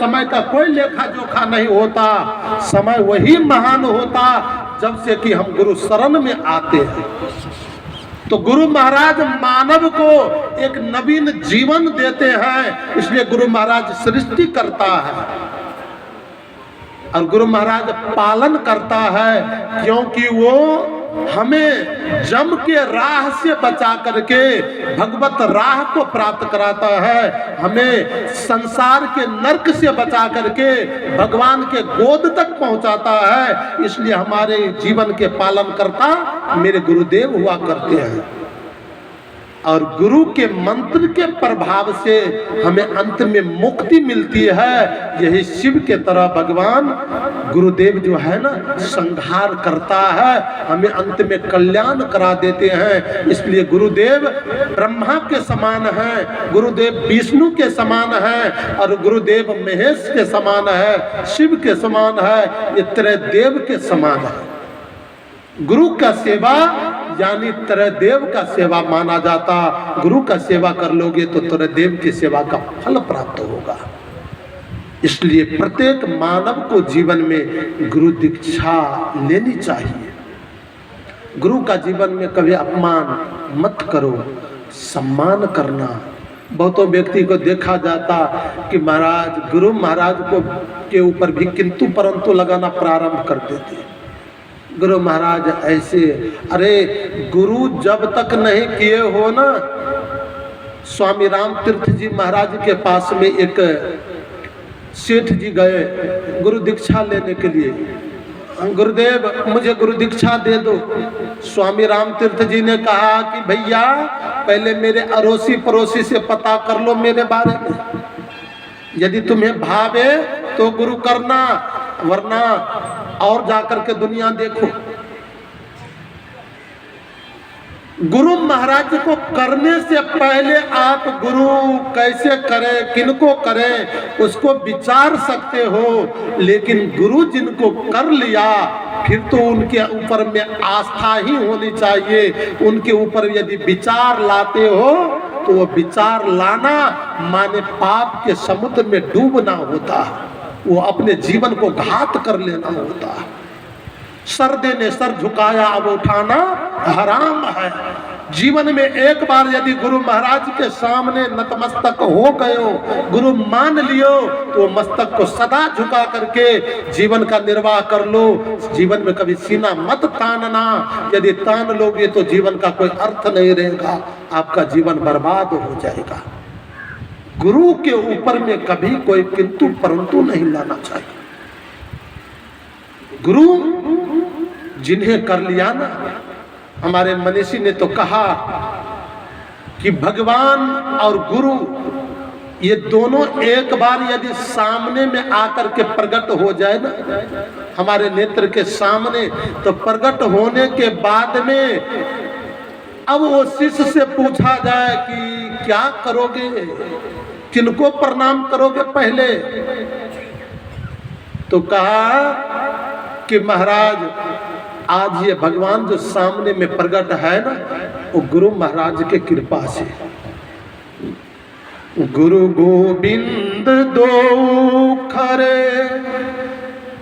समय का कोई लेखा जोखा नहीं होता। समय वही महान होता जब से कि हम गुरु शरण में आते हैं। तो गुरु महाराज मानव को एक नवीन जीवन देते हैं, इसलिए गुरु महाराज सृष्टि करता है और गुरु महाराज पालन करता है, क्योंकि वो हमें जम के राह से बचा करके भगवत राह को प्राप्त कराता है, हमें संसार के नरक से बचा करके भगवान के गोद तक पहुंचाता है। इसलिए हमारे जीवन के पालन करता मेरे गुरुदेव हुआ करते हैं और गुरु के मंत्र के प्रभाव से हमें अंत में मुक्ति मिलती है। यही शिव के तरह भगवान गुरुदेव जो है ना संहार करता है, हमें अंत में कल्याण करा देते हैं। इसलिए गुरुदेव ब्रह्मा के समान है, गुरुदेव विष्णु के समान है और गुरुदेव महेश के समान है, शिव के समान है, ये त्रैदेव के समान है। गुरु का सेवा यानी त्रैदेव का सेवा माना जाता। गुरु का सेवा कर लोगे तो त्रैदेव की सेवा का फल प्राप्त होगा। इसलिए प्रत्येक मानव को जीवन में गुरु दीक्षा लेनी चाहिए। गुरु का जीवन में कभी अपमान मत करो, सम्मान करना। बहुतों व्यक्ति को देखा जाता कि महाराज गुरु महाराज को के ऊपर भी किंतु परंतु लगाना प्रारंभ कर देते। गुरु महाराज ऐसे, अरे गुरु जब तक नहीं किए हो ना। स्वामी राम तीर्थ जी महाराज के पास में एक सेठ जी गए गुरु दीक्षा लेने के लिए। गुरुदेव मुझे गुरु दीक्षा दे दो। स्वामी राम तीर्थ जी ने कहा कि भैया पहले मेरे अड़ोसी पड़ोसी से पता कर लो मेरे बारे में, यदि तुम्हें भावे तो गुरु करना, वरना और जाकर के दुनिया देखो। गुरु महाराज को करने से पहले आप गुरु कैसे करें, किनको करें, उसको विचार सकते हो। लेकिन गुरु जिनको कर लिया फिर तो उनके ऊपर में आस्था ही होनी चाहिए। उनके ऊपर यदि विचार लाते हो तो वो विचार लाना माने पाप के समुद्र में डूबना होता है, वो अपने जीवन को घात कर लेना होता है। सर देने सर झुकाया अब उठाना हराम है। जीवन में एक बार यदि गुरु महाराज के सामने नतमस्तक हो गए हो, गुरु मान लियो, तो मस्तक को सदा झुका करके जीवन का निर्वाह कर लो। जीवन में कभी सीना मत तानना, यदि तान लोगे तो जीवन का कोई अर्थ नहीं रहेगा, आपका जीवन बर्बाद हो जाएगा। गुरु के ऊपर में कभी कोई किंतु परंतु नहीं लाना चाहिए। गुरु जिन्हें कर लिया ना, हमारे मनीषी ने तो कहा कि भगवान और गुरु ये दोनों एक बार यदि सामने में आकर के प्रकट हो जाए ना हमारे नेत्र के सामने, तो प्रकट होने के बाद में अब वो शिष्य से पूछा जाए कि क्या करोगे, किनको प्रणाम करोगे पहले, तो कहा कि महाराज आज ये भगवान जो सामने में प्रकट है ना, वो गुरु महाराज के कृपा से। गुरु गोविंद दो खरे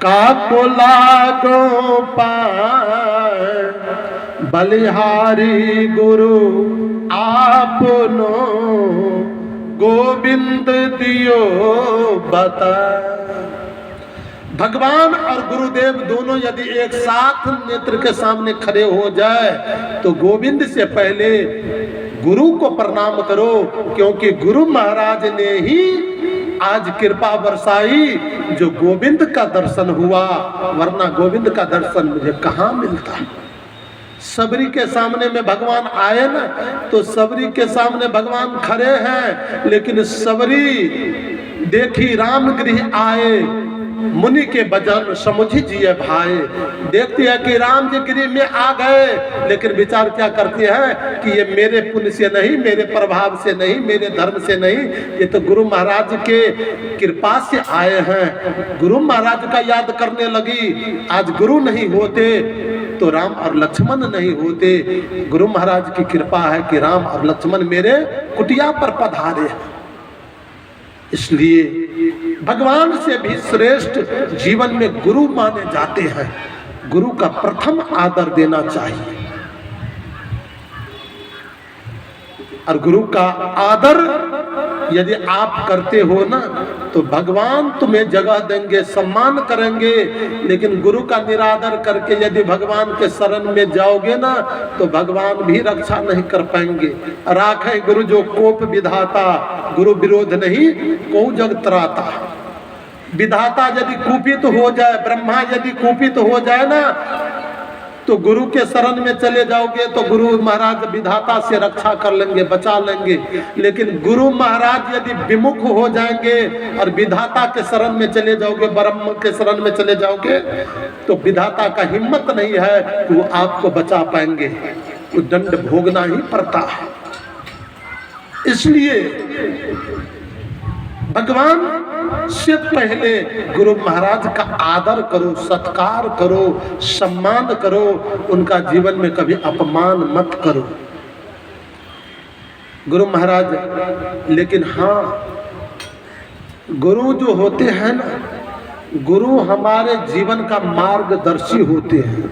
काको लागो पाए, बलिहारी गुरु आपनो गोविंद दियो बता। भगवान और गुरुदेव दोनों यदि एक साथ नेत्र के सामने खड़े हो जाए तो गोविंद से पहले गुरु को प्रणाम करो, क्योंकि गुरु महाराज ने ही आज कृपा बरसाई जो गोविंद का दर्शन हुआ, वरना गोविंद का दर्शन मुझे कहाँ मिलता। सबरी के सामने में भगवान आए ना, तो सबरी के सामने भगवान खड़े हैं, लेकिन सबरी देखी राम गृह आए, मुनि के भजन समझिए भाई। देखते हैं कि राम जी गृह में आ गए, लेकिन विचार क्या करते हैं कि ये मेरे पुण्य से नहीं, मेरे प्रभाव से नहीं, मेरे धर्म से नहीं, ये तो गुरु महाराज के कृपा से आए हैं। गुरु महाराज का याद करने लगी। आज गुरु नहीं होते तो राम और लक्ष्मण नहीं होते। गुरु महाराज की कृपा है कि राम और लक्ष्मण मेरे कुटिया पर पधारे। इसलिए भगवान से भी श्रेष्ठ जीवन में गुरु माने जाते हैं। गुरु का प्रथम आदर देना चाहिए, और गुरु का आदर यदि आप करते हो ना तो भगवान तुम्हें जगह देंगे, सम्मान करेंगे। लेकिन गुरु का निरादर करके यदि भगवान के शरण में जाओगे ना तो भगवान भी रक्षा नहीं कर पाएंगे। राखे गुरु जो कोप विधाता, गुरु विरोध नहीं को जग त्राता। विधाता यदि कुपित हो जाए, ब्रह्मा यदि कुपित हो जाए ना तो गुरु के शरण में चले जाओगे तो गुरु महाराज विधाता से रक्षा कर लेंगे, बचा लेंगे। लेकिन गुरु महाराज यदि विमुख हो जाएंगे और विधाता के शरण में चले जाओगे, ब्रह्म के शरण में चले जाओगे तो विधाता का हिम्मत नहीं है कि वो आपको बचा पाएंगे, वो दंड भोगना ही पड़ता है। इसलिए भगवान से पहले गुरु महाराज का आदर करो, सत्कार करो, सम्मान करो, उनका जीवन में कभी अपमान मत करो गुरु महाराज। लेकिन हाँ, गुरु जो होते हैं ना, गुरु हमारे जीवन का मार्गदर्शी होते हैं।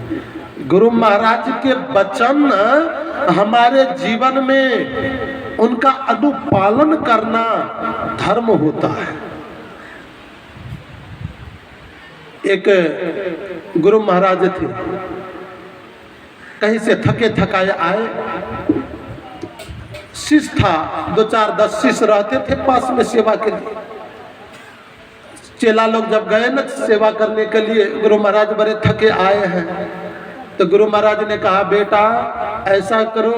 गुरु महाराज के वचन हमारे जीवन में उनका अनुपालन करना धर्म होता है। एक गुरु महाराज थे, कहीं से थके थकाए आए, शिष्य था, 2-4-10 शिष्य रहते थे पास में सेवा के लिए। चेला लोग जब गए ना सेवा करने के लिए, गुरु महाराज बड़े थके आए हैं, तो गुरु महाराज ने कहा बेटा ऐसा करो,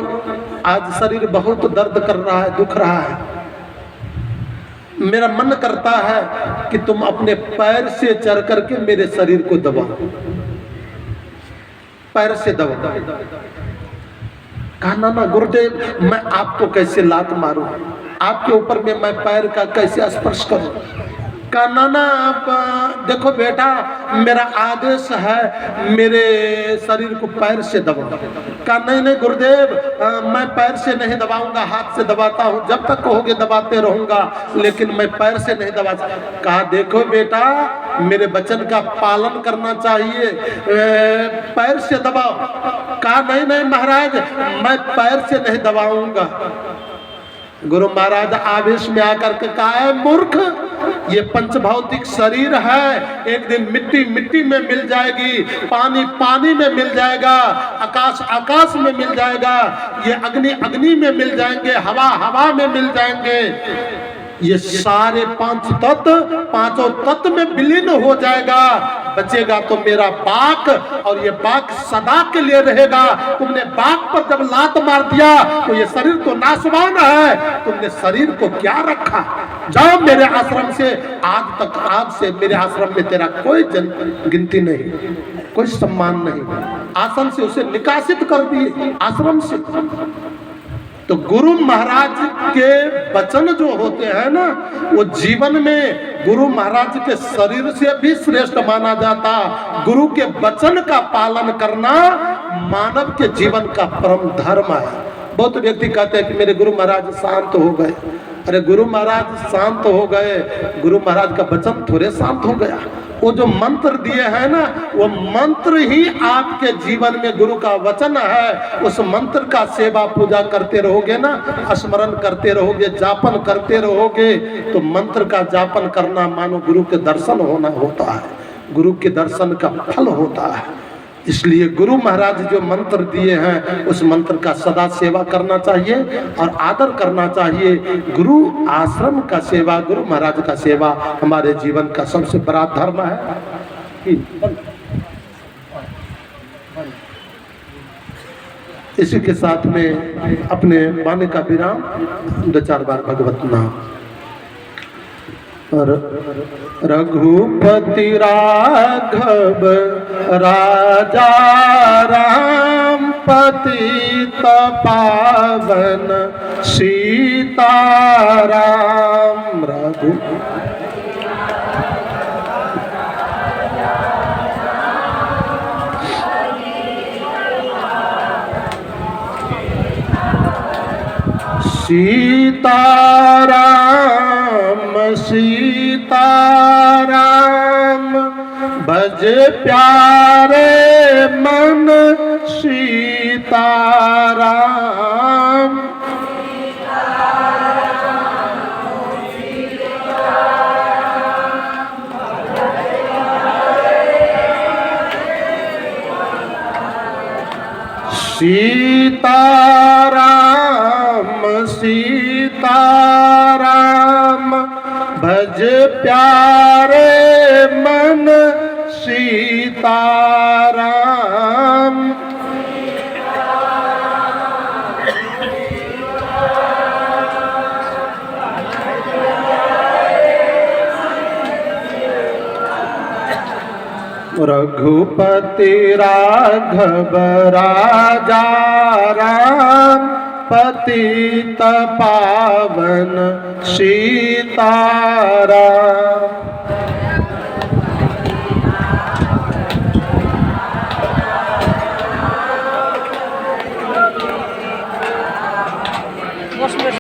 आज शरीर बहुत दर्द कर रहा है, दुख रहा है, मेरा मन करता है कि तुम अपने पैर से चढ़ करके मेरे शरीर को दबाओ, पैर से दबाओ। कहा ना ना गुरुदेव, मैं आपको कैसे लात मारूं, आपके ऊपर में मैं पैर का कैसे स्पर्श करूं। कहा ना ना देखो बेटा, मेरा आदेश है मेरे शरीर को पैर से दबाओ। कहा नहीं नहीं गुरुदेव, मैं पैर से नहीं दबाऊंगा, हाथ से दबाता हूँ, जब तक कहोगे दबाते रहूंगा, लेकिन मैं पैर से नहीं दबा। कहा देखो बेटा, मेरे वचन का पालन करना चाहिए, पैर से दबाओ। कहा नहीं नहीं महाराज, मैं पैर से नहीं दबाऊंगा। गुरु महाराज आवेश में आकर के कहा है मूर्ख, ये पंचभौतिक शरीर है, एक दिन मिट्टी मिट्टी में मिल जाएगी, पानी पानी में मिल जाएगा, आकाश आकाश में मिल जाएगा, ये अग्नि अग्नि में मिल जाएंगे, हवा हवा में मिल जाएंगे। ये सारे पांचों तत्व में विलीन हो जाएगा, बचेगा तो मेरा बाक, और ये बाक सदा के लिए रहेगा। तुमने बाक पर जब लात मार दिया तो ये शरीर तो नाशवान है, तुमने शरीर को क्या रखा। जाओ मेरे आश्रम से, आज से मेरे आश्रम में तेरा कोई गिनती नहीं, कोई सम्मान नहीं। आश्रम से उसे निकासित कर दिए, आश्रम से। तो गुरु महाराज के वचन जो होते हैं ना, वो जीवन में गुरु महाराज के शरीर से भी श्रेष्ठ माना जाता। गुरु के वचन का पालन करना मानव के जीवन का परम धर्म है। बहुत व्यक्ति कहते हैं कि मेरे गुरु महाराज शांत हो गए। अरे गुरु महाराज शांत हो गए, गुरु महाराज का वचन थोड़े शांत हो गया। वो जो मंत्र दिए हैं ना, वो मंत्र ही आपके जीवन में गुरु का वचन है। उस मंत्र का सेवा पूजा करते रहोगे ना, स्मरण करते रहोगे, जापन करते रहोगे, तो मंत्र का जापन करना मानो गुरु के दर्शन होना होता है, गुरु के दर्शन का फल होता है। इसलिए गुरु महाराज जो मंत्र दिए हैं, उस मंत्र का सदा सेवा करना चाहिए और आदर करना चाहिए। गुरु आश्रम का सेवा, गुरु महाराज का सेवा हमारे जीवन का सबसे बड़ा धर्म है। इसी के साथ में अपने वाणी का विराम 2-4 बार भगवत नाम। रघुपति राघव राजा राम, पतित पावन सीताराम। रघु सीताराम सीताराम भज प्यारे मन सीताराम। सीताराम सीताराम भज प्यारे मन सीताराम। रघुपति राघव राजा राम पतित पावन सीताराम।